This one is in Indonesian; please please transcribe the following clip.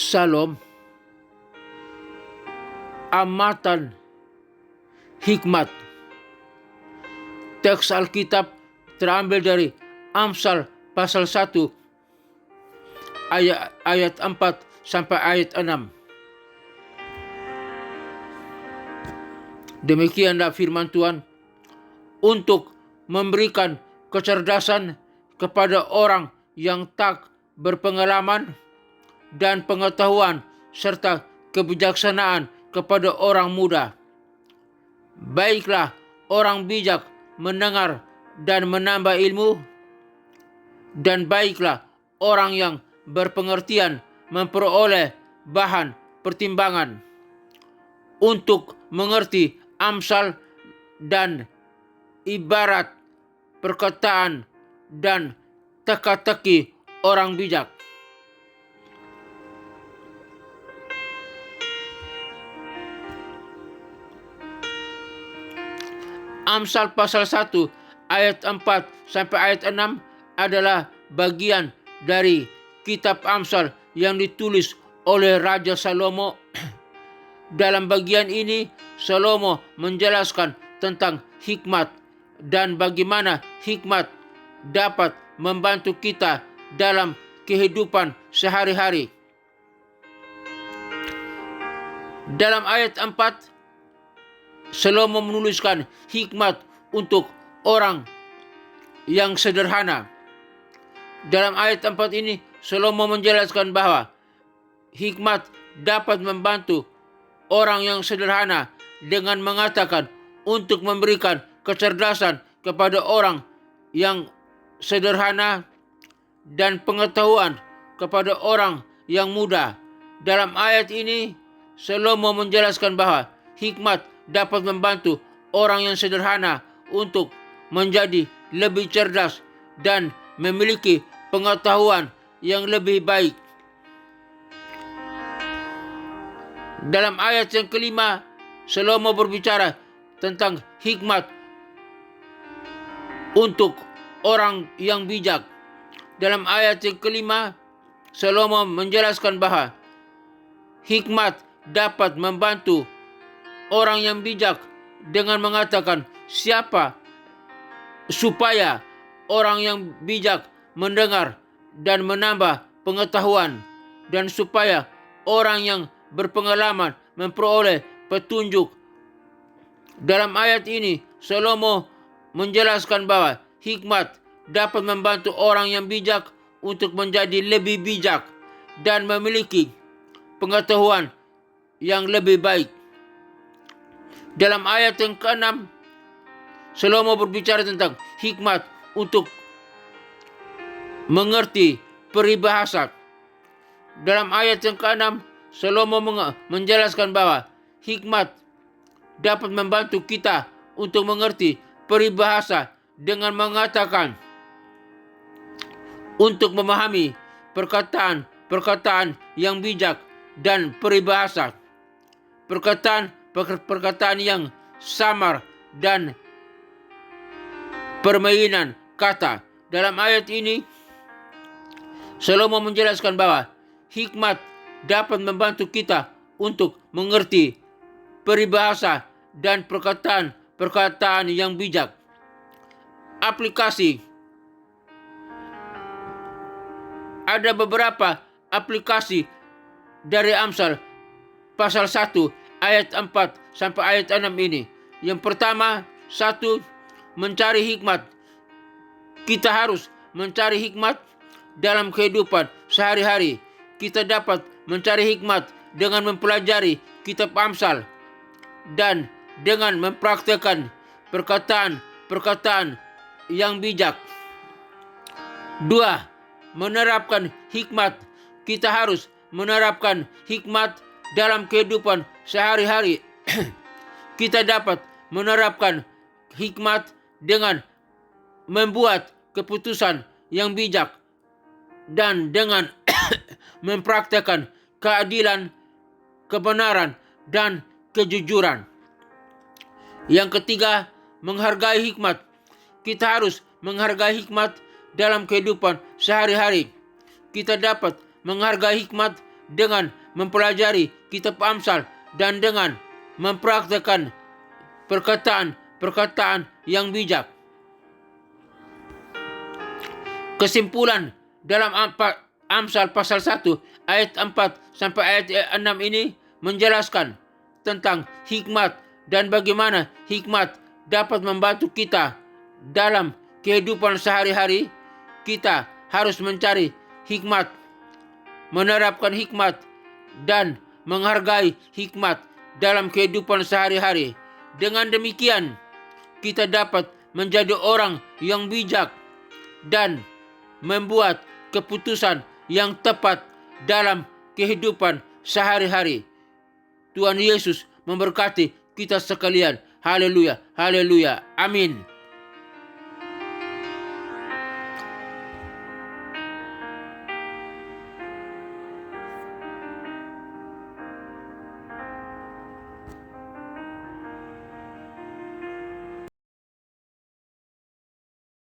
Psalm, amatan hikmat. Teks Alkitab terambil dari Amsal pasal 1 ayat 4 sampai ayat 6. Demikianlah firman Tuhan, untuk memberikan kecerdasan kepada orang yang tak berpengalaman dan pengetahuan serta kebijaksanaan kepada orang muda. Baiklah orang bijak mendengar dan menambah ilmu, dan baiklah orang yang berpengertian memperoleh bahan pertimbangan untuk mengerti amsal dan ibarat perkataan dan teka-teki orang bijak. Amsal pasal 1 ayat 4 sampai ayat 6 adalah bagian dari kitab Amsal yang ditulis oleh Raja Salomo. Dalam bagian ini, Salomo menjelaskan tentang hikmat dan bagaimana hikmat dapat membantu kita dalam kehidupan sehari-hari. Dalam ayat 4, Salomo menuliskan hikmat untuk orang yang sederhana. Dalam ayat 4 ini, Salomo menjelaskan bahwa hikmat dapat membantu orang yang sederhana dengan mengatakan untuk memberikan kecerdasan kepada orang yang sederhana dan pengetahuan kepada orang yang muda. Dalam ayat ini, Salomo menjelaskan bahwa hikmat dapat membantu orang yang sederhana untuk menjadi lebih cerdas dan memiliki pengetahuan yang lebih baik. Dalam ayat yang kelima, Salomo berbicara tentang hikmat untuk orang yang bijak. Dalam ayat yang kelima, Salomo menjelaskan bahwa hikmat dapat membantu orang yang bijak dengan mengatakan supaya orang yang bijak mendengar dan menambah pengetahuan, dan supaya orang yang berpengalaman memperoleh petunjuk. Dalam ayat ini, Salomo menjelaskan bahwa hikmat dapat membantu orang yang bijak untuk menjadi lebih bijak dan memiliki pengetahuan yang lebih baik. Dalam ayat yang ke-6, Salomo berbicara tentang hikmat untuk mengerti peribahasa. Dalam ayat yang ke-6, Salomo menjelaskan bahwa hikmat dapat membantu kita untuk mengerti peribahasa dengan mengatakan untuk memahami perkataan yang bijak dan peribahasa. Perkataan yang samar dan permainan kata. Dalam ayat ini, Salomo menjelaskan bahwa hikmat dapat membantu kita untuk mengerti peribahasa dan perkataan yang bijak. Aplikasi. Ada beberapa aplikasi dari Amsal pasal 1 ayat 4 sampai ayat 6 ini. Yang pertama, 1, mencari hikmat. Kita harus mencari hikmat dalam kehidupan sehari-hari. Kita dapat mencari hikmat dengan mempelajari kitab Amsal dan dengan mempraktikkan perkataan yang bijak. 2, menerapkan hikmat. Kita harus menerapkan hikmat dalam kehidupan sehari-hari. Kita dapat menerapkan hikmat dengan membuat keputusan yang bijak dan dengan mempraktikkan keadilan, kebenaran, dan kejujuran. Yang ketiga, menghargai hikmat. Kita harus menghargai hikmat dalam kehidupan sehari-hari. Kita dapat menghargai hikmat dengan mempelajari kitab Amsal dan dengan mempraktekkan perkataan-perkataan yang bijak. Kesimpulan dalam Amsal pasal 1 ayat 4 sampai ayat 6 ini menjelaskan tentang hikmat dan bagaimana hikmat dapat membantu kita dalam kehidupan sehari-hari. Kita harus mencari hikmat, menerapkan hikmat, dan menghargai hikmat dalam kehidupan sehari-hari. Dengan demikian, kita dapat menjadi orang yang bijak dan membuat keputusan yang tepat dalam kehidupan sehari-hari. Tuhan Yesus memberkati kita sekalian. Haleluya, haleluya, amin.